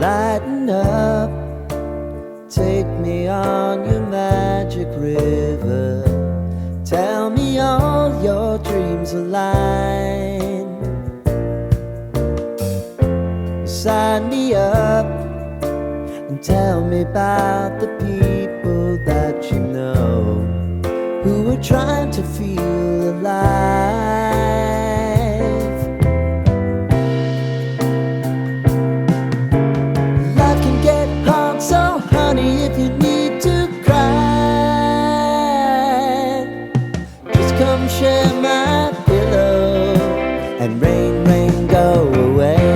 Lighten up, take me on your magic river. Tell me all your dreams align. Sign me up and tell me about the people that you know who are trying to feel alive. Life can get hard, so honey, if you need to cry, just come share my pillow and rain, rain, go away.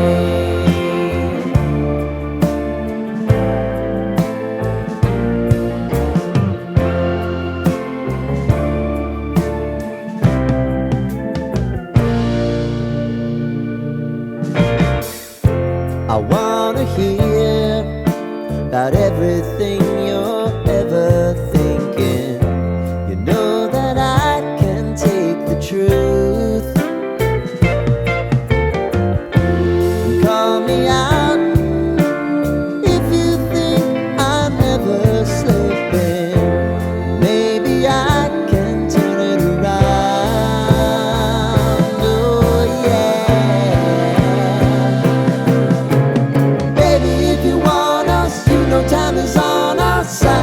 I wanna hear about everything you're ever thinking. You know that I can take the truth. Call me out if you think I'm ever slipping. Maybe I can turn it around. Oh yeah. Baby, if you want us, you know time is on our side.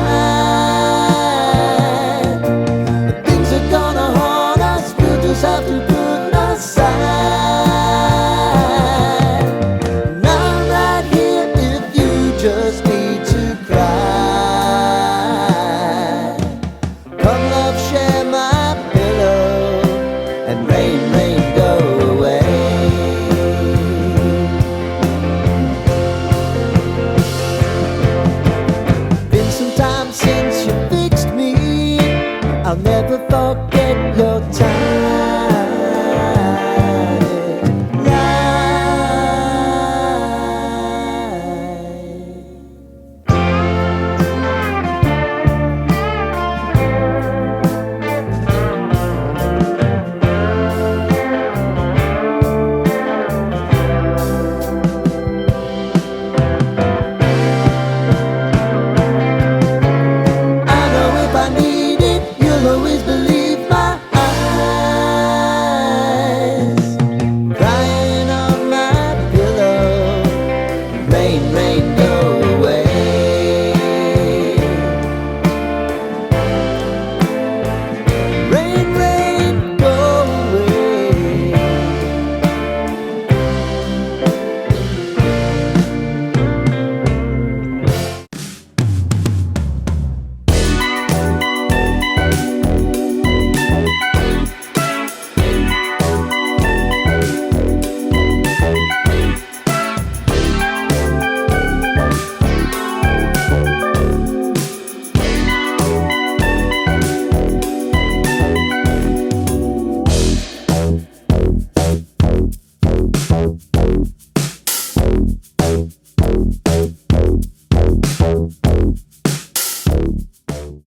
But things are gonna haunt us, we'll just have to